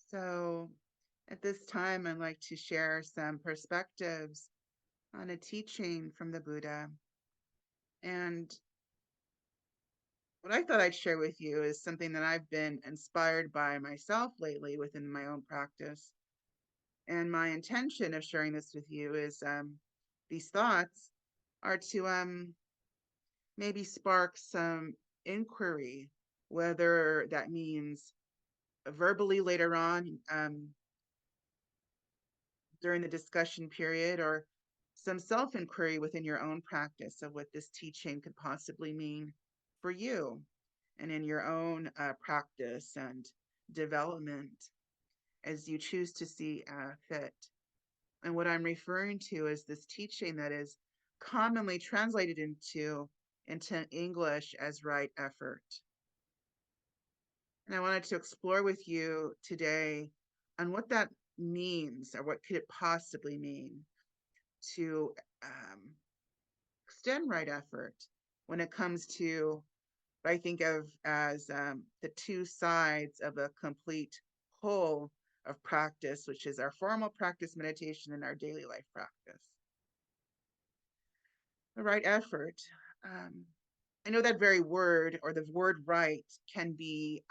So at this time, I'd like to share some perspectives on a teaching from the Buddha. And what I thought I'd share with you is something that I've been inspired by myself lately within my own practice. And my intention of sharing this with you is these thoughts are to maybe spark some inquiry, whether that means verbally later on during the discussion period, or some self-inquiry within your own practice of what this teaching could possibly mean for you and in your own practice and development as you choose to see fit. And what I'm referring to is this teaching that is commonly translated into English as right effort. And I wanted to explore with you today on what that means, or what could it possibly mean to extend right effort when it comes to what I think of as the two sides of a complete whole of practice, which is our formal practice meditation and our daily life practice. The right effort. I know that very word, or the word right, can be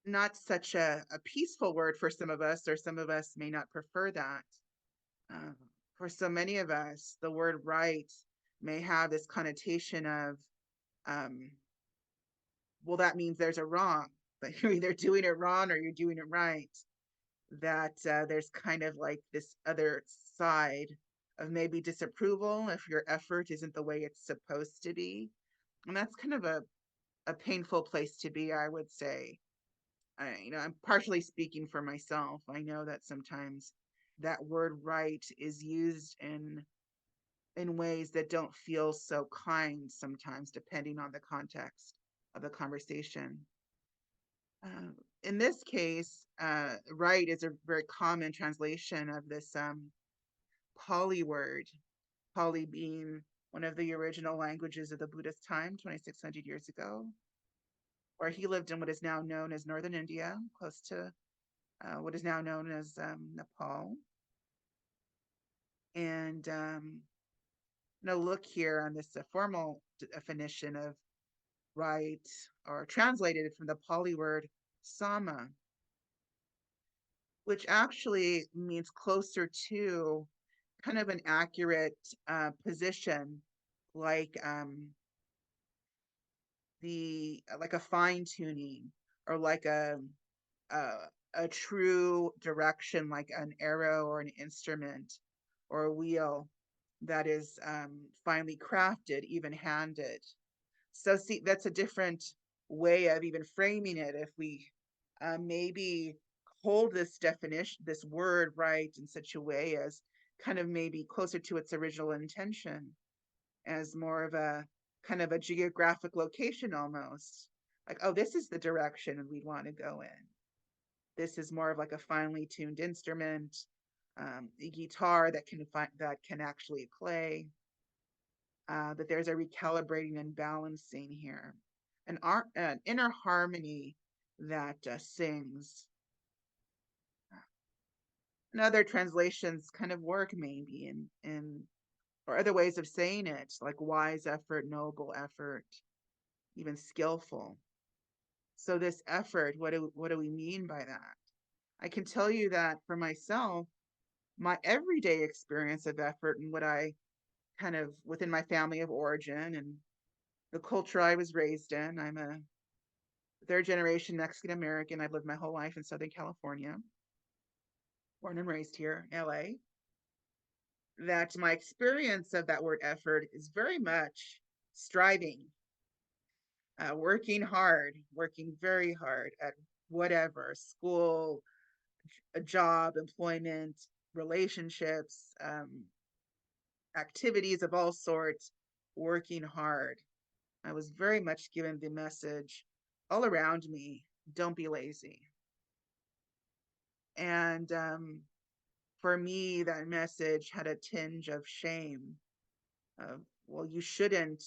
not such a peaceful word for some of us, or some of us may not prefer that. Uh, for so many of us, the word right may have this connotation of, um, well, that means there's a wrong, that you're either doing it wrong or you're doing it right. That there's kind of like this other side of maybe disapproval if your effort isn't the way it's supposed to be. And that's kind of a painful place to be, I would say. I'm partially speaking for myself. I know that sometimes that word right is used in ways that don't feel so kind sometimes, depending on the context of the conversation. Uh, in this case, right is a very common translation of this Pali word, Pali being one of the original languages of the Buddhist time, 2,600 years ago, where he lived in what is now known as northern India, close to what is now known as Nepal. And look here on this formal definition of right, or translated from the Pali word sama, which actually means closer to kind of an accurate position, like like a fine tuning, or like a a true direction, like an arrow or an instrument or a wheel that is finely crafted, even handed. So see, that's a different way of even framing it. If we maybe hold this definition, this word right in such a way as kind of maybe closer to its original intention, as more of a kind of a geographic location almost. Like, oh, this is the direction we'd want to go in. This is more of like a finely tuned instrument, a guitar that can actually play. That there's a recalibrating and balancing here, an inner harmony that sings. And other translations kind of work maybe in or other ways of saying it, like wise effort, noble effort, even skillful. So this effort, what do we mean by that? I can tell you that for myself, my everyday experience of effort and what I kind of within my family of origin and the culture I was raised in. I'm a third generation Mexican American. I've lived my whole life in Southern California, born and raised here, LA. That my experience of that word effort is very much striving, working hard, working very hard at whatever school, a job, employment, relationships, activities of all sorts, working hard. I was very much given the message all around me, don't be lazy. And for me, that message had a tinge of shame. Well, you shouldn't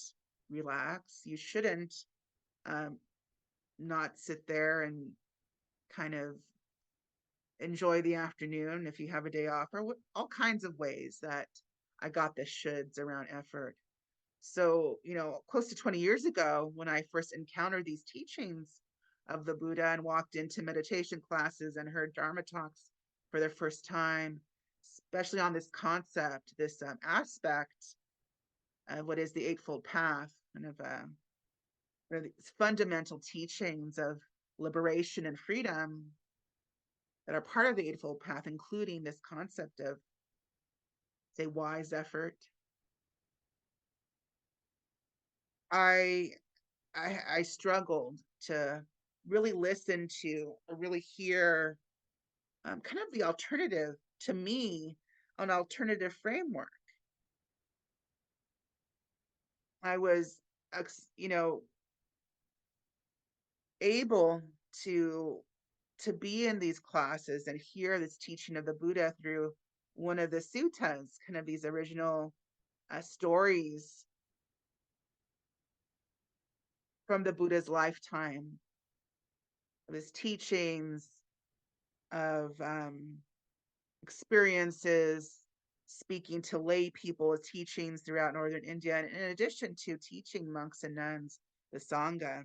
relax. You shouldn't um, not sit there and kind of enjoy the afternoon if you have a day off, or all kinds of ways that I got the shoulds around effort. So, close to 20 years ago, when I first encountered these teachings of the Buddha and walked into meditation classes and heard Dharma talks for the first time, especially on this concept, this aspect of what is the Eightfold Path, kind of these fundamental teachings of liberation and freedom that are part of the Eightfold Path, including this concept of, say, wise effort. I struggled to really listen to or really hear kind of the alternative, to me, an alternative framework. I was, able to be in these classes and hear this teaching of the Buddha through one of the suttas, kind of these original stories from the Buddha's lifetime, of his teachings, of experiences, speaking to lay people, his teachings throughout northern India, and in addition to teaching monks and nuns the sangha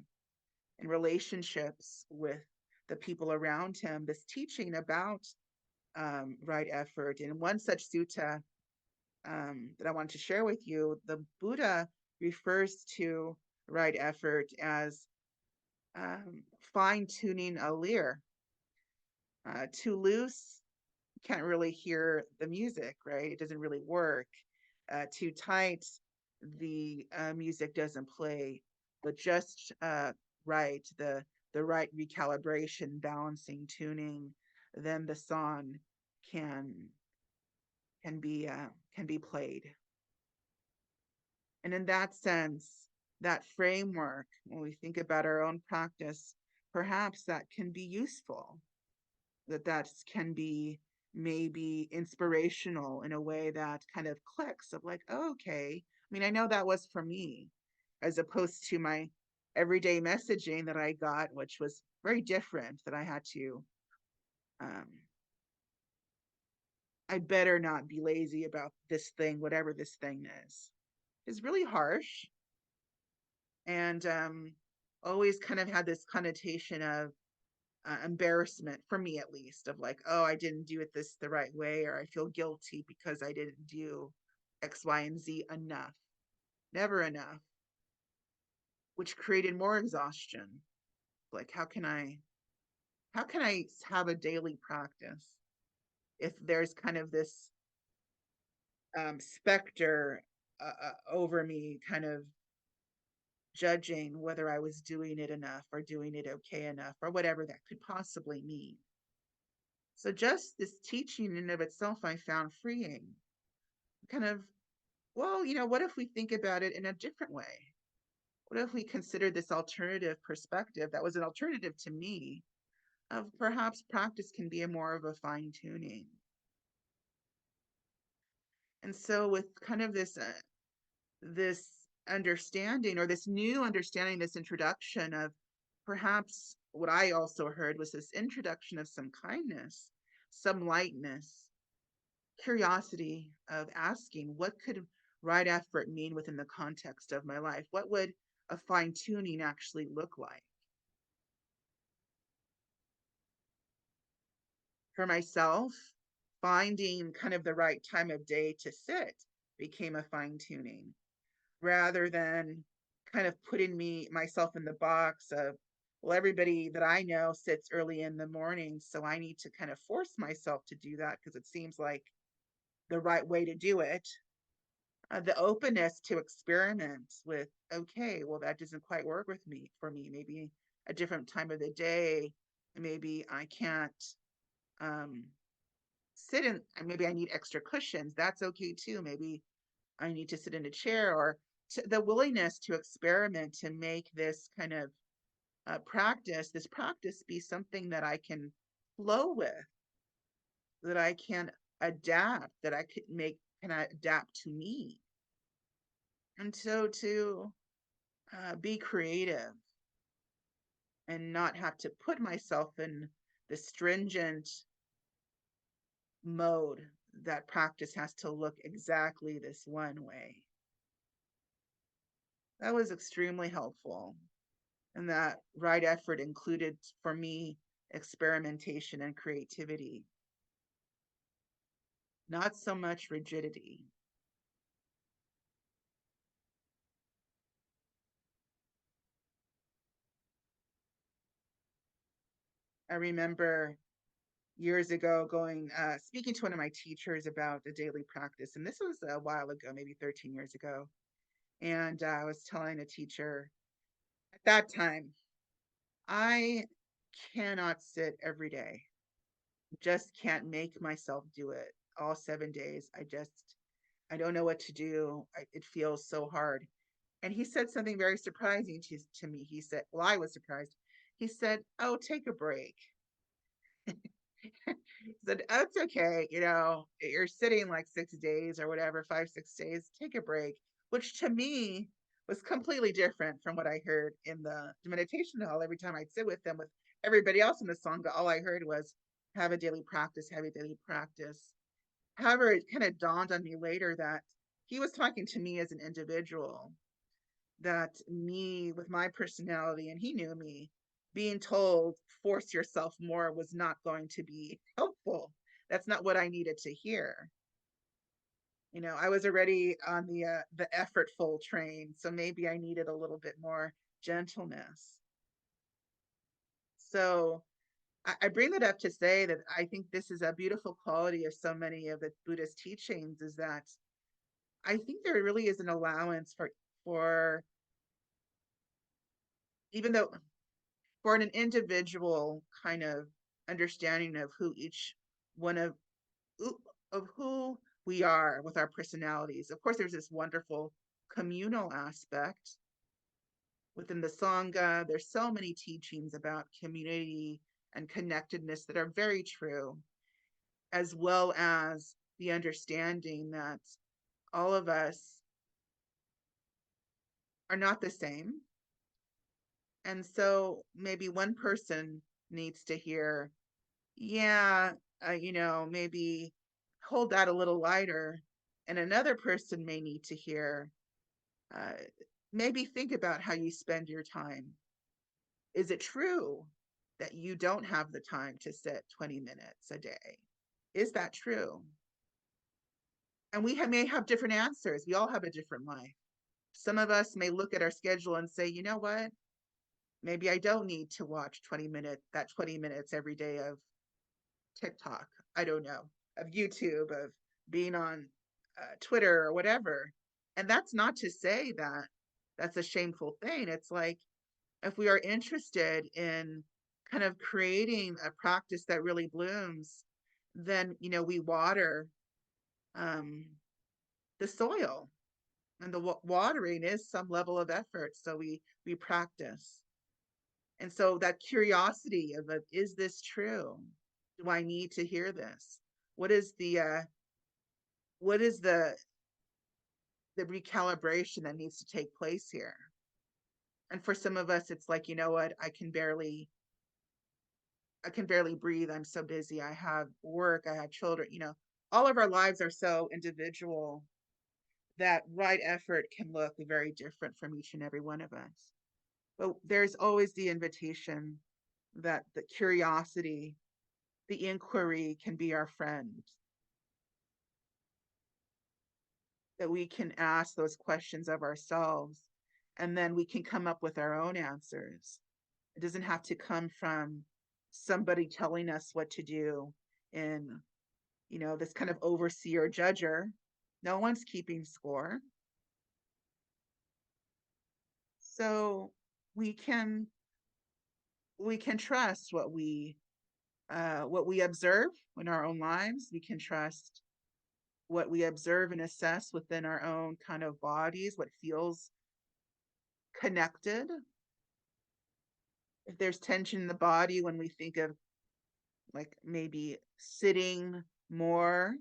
and relationships with the people around him, this teaching about right effort. In one such sutta that I wanted to share with you, the Buddha refers to right effort as fine-tuning a lyre. Too loose, can't really hear the music, right? It doesn't really work. Too tight, the music doesn't play. But just right, the right recalibration, balancing, tuning, then the song can be played. And in that sense, that framework, when we think about our own practice, perhaps that can be useful, that can be maybe inspirational in a way that kind of clicks of like, oh, okay. I mean, I know that was for me, as opposed to my everyday messaging that I got, which was very different, that I had to, I better not be lazy about this thing, whatever this thing is really harsh. And always kind of had this connotation of embarrassment, for me at least, of like, oh, I didn't do it the right way, or I feel guilty because I didn't do X, Y, and Z enough, never enough, which created more exhaustion. Like, how can I have a daily practice if there's kind of this specter over me, kind of judging whether I was doing it enough or doing it okay enough, or whatever that could possibly mean. So just this teaching in and of itself, I found freeing. Kind of, well, what if we think about it in a different way? What if we consider this alternative perspective that was an alternative to me, of perhaps practice can be a more of a fine tuning? And so with kind of this understanding, or this new understanding, this introduction of, perhaps what I also heard was this introduction of some kindness, some lightness, curiosity, of asking, what could right effort mean within the context of my life? What would a fine tuning actually look like? For myself, finding kind of the right time of day to sit became a fine tuning, rather than kind of putting myself in the box of, well, everybody that I know sits early in the morning, so I need to kind of force myself to do that because it seems like the right way to do it. The openness to experiment with, okay, well, that doesn't quite work with me, for me, maybe a different time of the day, maybe I can't um sit in, maybe I need extra cushions, that's okay too, maybe I need to sit in a chair, or the willingness to experiment, to make this kind of this practice be something that I can flow with, that I can adapt, that I can adapt to me. And so to be creative and not have to put myself in the stringent mode that practice has to look exactly this one way. That was extremely helpful. And that right effort included for me experimentation and creativity, not so much rigidity. I remember years ago going speaking to one of my teachers about the daily practice, and this was a while ago, maybe 13 years ago. And I was telling the teacher at that time, I cannot sit every day, just can't make myself do it all 7 days. I don't know what to do. It feels so hard. And he said something very surprising to me. He said, well, I was surprised. He said, oh, take a break. He said, oh, it's okay. You're sitting like 6 days or whatever, 5, 6 days, take a break, which to me was completely different from what I heard in the meditation hall. Every time I'd sit with them, with everybody else in the sangha, all I heard was have a daily practice, have a daily practice. However, it kind of dawned on me later that he was talking to me as an individual, that me with my personality, and he knew me, being told force yourself more was not going to be helpful. That's not what I needed to hear. I was already on the effortful train, so maybe I needed a little bit more gentleness. So I bring that up to say that I think this is a beautiful quality of so many of the Buddhist teachings, is that I think there really is an allowance for even though for an individual kind of understanding of who each one of who we are with our personalities. Of course, there's this wonderful communal aspect within the sangha. There's so many teachings about community and connectedness that are very true, as well as the understanding that all of us are not the same. And so maybe one person needs to hear, yeah, maybe hold that a little lighter. And another person may need to hear, uh, maybe think about how you spend your time. Is it true that you don't have the time to sit 20 minutes a day? Is that true? And may have different answers. We all have a different life. Some of us may look at our schedule and say, you know what? Maybe I don't need to watch 20 minutes every day of TikTok. I don't know, of YouTube, of being on Twitter or whatever. And that's not to say that that's a shameful thing. It's like, if we are interested in kind of creating a practice that really blooms, then, we water the soil, and the watering is some level of effort. So we practice. And so that curiosity of, is this true? Do I need to hear this? What is the recalibration that needs to take place here? And for some of us, it's like, you know what, I can barely breathe. I'm so busy. I have work, I have children, all of our lives are so individual that right effort can look very different from each and every one of us. But there's always the invitation that the curiosity, the inquiry can be our friend, that we can ask those questions of ourselves, and then we can come up with our own answers. It doesn't have to come from somebody telling us what to do in, this kind of overseer judger. No one's keeping score. So we can trust what we observe in our own lives. We can trust what we observe and assess within our own kind of bodies, what feels connected. If there's tension in the body when we think of like maybe sitting more,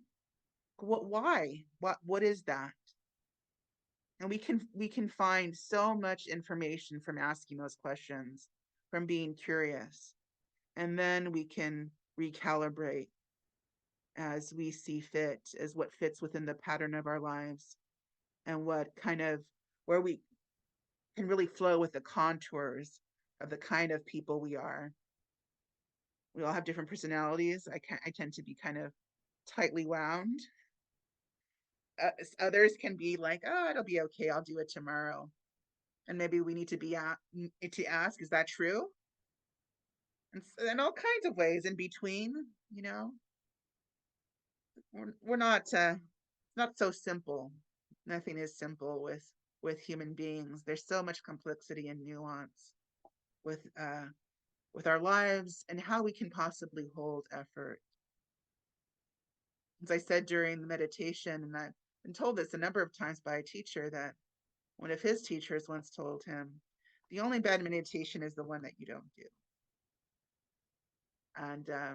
why? What is that? And we can find so much information from asking those questions, from being curious. And then we can recalibrate as we see fit, as what fits within the pattern of our lives, and what kind of, where we can really flow with the contours of the kind of people we are. We all have different personalities. I tend to be kind of tightly wound. Others can be like, oh, it'll be okay, I'll do it tomorrow. And maybe we need to to ask, is that true? And all kinds of ways in between, you know. We're not so simple. Nothing is simple with human beings. There's so much complexity and nuance with our lives and how we can possibly hold effort. As I said during the meditation, and I've been told this a number of times by a teacher, that one of his teachers once told him, the only bad meditation is the one that you don't do. And I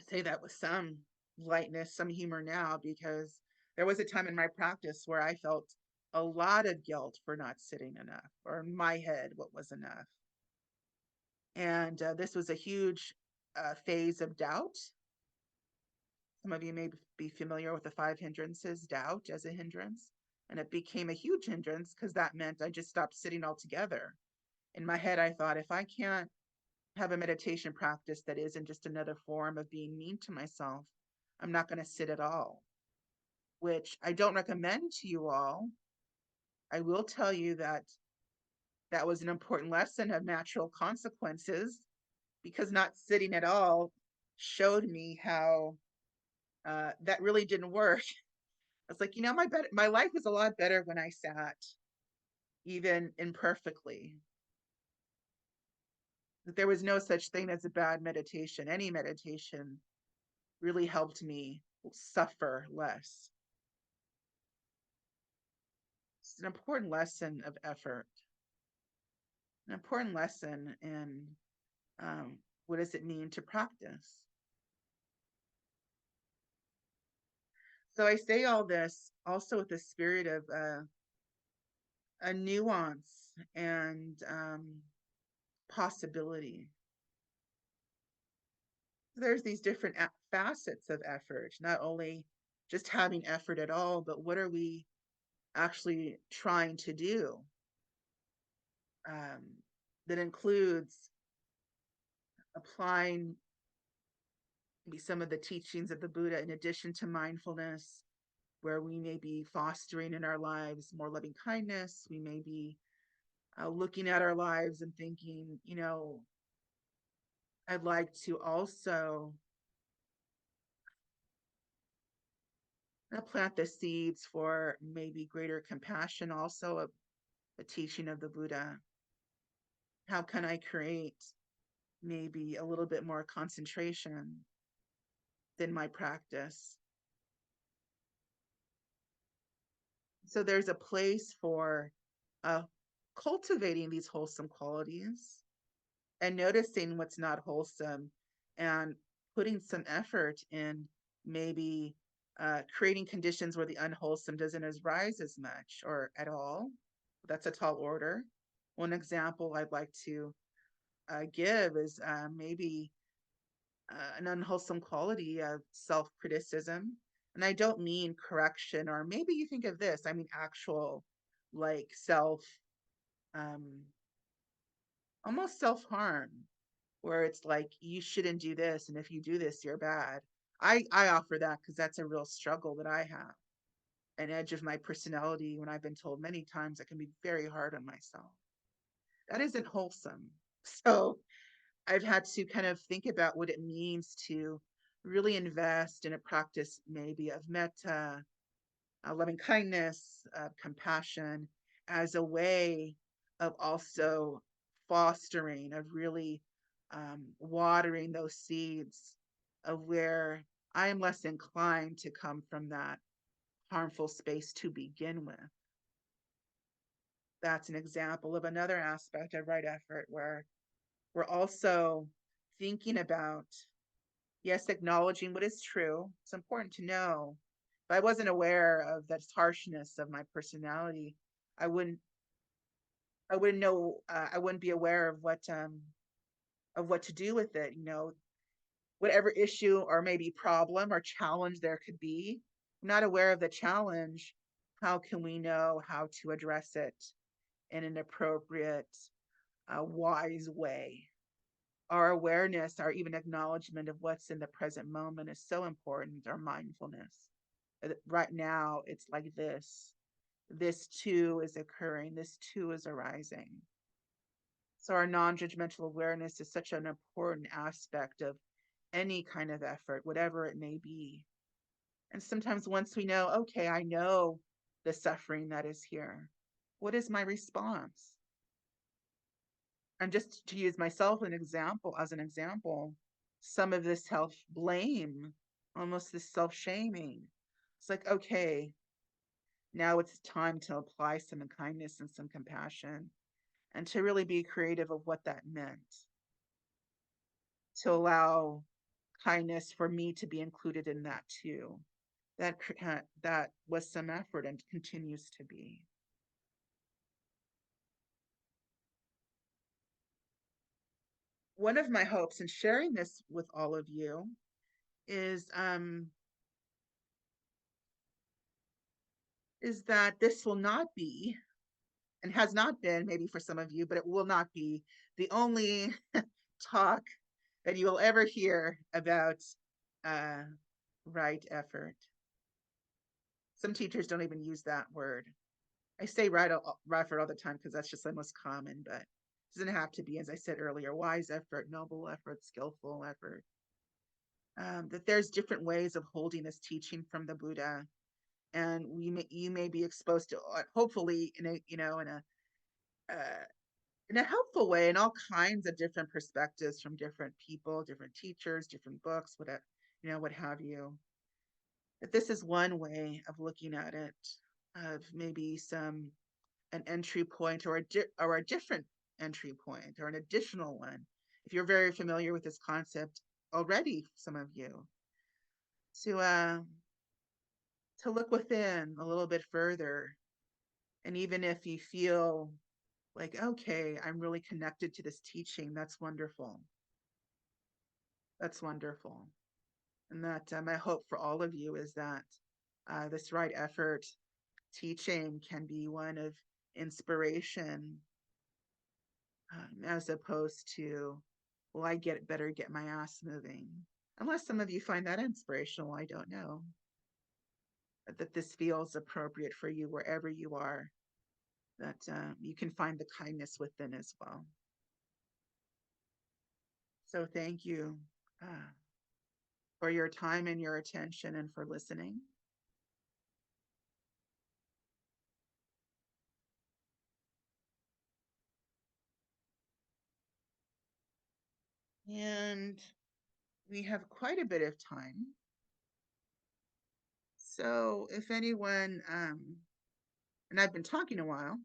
say that with some lightness, some humor now, because there was a time in my practice where I felt a lot of guilt for not sitting enough, or in my head, what was enough. And this was a huge phase of doubt. Some of you may be familiar with the 5 hindrances, doubt as a hindrance. And it became a huge hindrance because that meant I just stopped sitting altogether. In my head, I thought, if I can't have a meditation practice that isn't just another form of being mean to myself, I'm not going to sit at all, which I don't recommend to you all. I will tell you that that was an important lesson of natural consequences, because not sitting at all showed me how that really didn't work. I was like, my life was a lot better when I sat, even imperfectly. There was no such thing as a bad meditation. Any meditation really helped me suffer less. It's an important lesson of effort, an important lesson in what does it mean to practice. So I say all this also with the spirit of a nuance and possibility. There's these different facets of effort, not only just having effort at all, but what are we actually trying to do? That includes applying maybe some of the teachings of the Buddha in addition to mindfulness, where we may be fostering in our lives more loving kindness. We may be looking at our lives and thinking, I'd like to also plant the seeds for maybe greater compassion, also a teaching of the Buddha. How can I create maybe a little bit more concentration than my practice? So there's a place for cultivating these wholesome qualities and noticing what's not wholesome and putting some effort in maybe creating conditions where the unwholesome doesn't rise as much or at all. That's a tall order. One example I'd like to give is maybe an unwholesome quality of self-criticism. And I don't mean correction, or maybe you think of this, I mean actual like um, almost self-harm, where it's like, you shouldn't do this, and if you do this, you're bad. I offer that because that's a real struggle that I have, an edge of my personality when I've been told many times I can be very hard on myself. That isn't wholesome. So I've had to kind of think about what it means to really invest in a practice maybe of metta, loving kindness, compassion, as a way of also fostering, of really watering those seeds of where I am less inclined to come from that harmful space to begin with. That's an example of another aspect of right effort, where we're also thinking about, yes, acknowledging what is true. It's important to know. If I wasn't aware of that harshness of my personality, I wouldn't know. I wouldn't be aware of what of what to do with it. Whatever issue or maybe problem or challenge there could be, not aware of the challenge, how can we know how to address it in an appropriate, wise way? Our awareness, our even acknowledgement of what's in the present moment is so important, our mindfulness. Right now, it's like this. This too is occurring, this too is arising. So our non-judgmental awareness is such an important aspect of any kind of effort, whatever it may be. And sometimes once we know, okay, I know the suffering that is here, what is my response? And just to use myself as an example, some of this self-blame, almost this self-shaming. It's like, okay, now it's time to apply some kindness and some compassion and to really be creative of what that meant. To allow kindness for me to be included in that too. That was some effort and continues to be. One of my hopes in sharing this with all of you is that this will not be, and has not been maybe for some of you, but it will not be the only talk that you will ever hear about right effort. Some teachers don't even use that word. I say right effort all the time because that's just the most common, but it doesn't have to be, as I said earlier, wise effort, noble effort, skillful effort. That there's different ways of holding this teaching from the Buddha, and you may be exposed to, hopefully in a helpful way, in all kinds of different perspectives from different people, different teachers, different books, whatever, what have you. That this is one way of looking at it, of maybe an entry point or a different entry point or an additional one. If you're very familiar with this concept already, some of you, to look within a little bit further. And even if you feel like, okay, I'm really connected to this teaching, that's wonderful. That's wonderful. And that my hope for all of you is that this right effort teaching can be one of inspiration, as opposed to, well, I better get my ass moving. Unless some of you find that inspirational, I don't know. But that this feels appropriate for you wherever you are, that you can find the kindness within as well. So thank you for your time and your attention and for listening. And we have quite a bit of time. So if anyone, and I've been talking a while,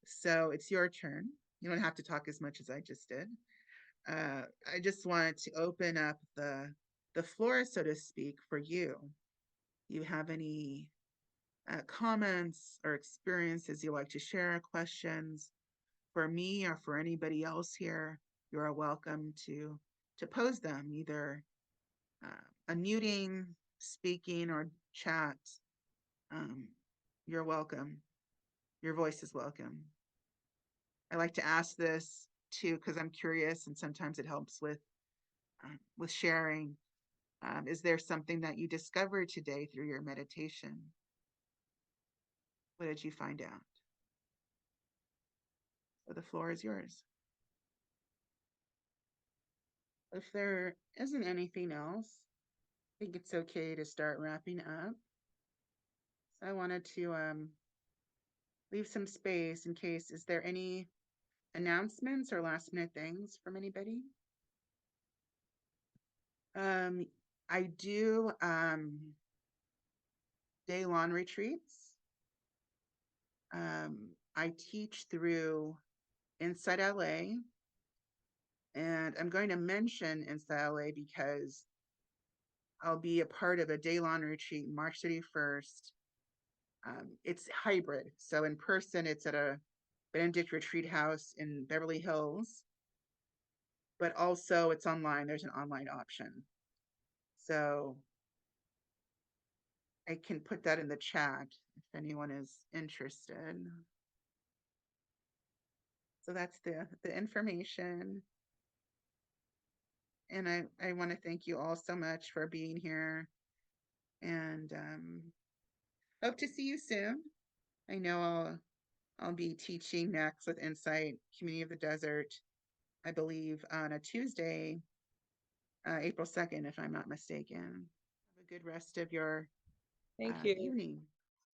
so it's your turn. You don't have to talk as much as I just did. I just wanted to open up the floor, so to speak, for you. You have any comments or experiences you like to share, questions for me or for anybody else here, you are welcome to pose them, either unmuting, speaking, or chat. You're welcome. Your voice is welcome. I like to ask this too because I'm curious, and sometimes it helps with sharing. Is there something that you discovered today through your meditation? What did you find out? So the floor is yours. If there isn't anything else, I think it's okay to start wrapping up. So I wanted to leave some space in case, is there any announcements or last minute things from anybody? I do day-long retreats. I teach through Inside LA, and I'm going to mention Inside LA because I'll be a part of a day-long retreat March 31st. It's hybrid, so in person it's at a Benedict Retreat House in Beverly Hills, but also it's online. There's an online option. So I can put that in the chat if anyone is interested. So that's the information. And I want to thank you all so much for being here, and hope to see you soon. I know I'll be teaching next with Insight Community of the Desert, I believe on a Tuesday, April 2nd, if I'm not mistaken. Have a good rest of your Thank you. evening.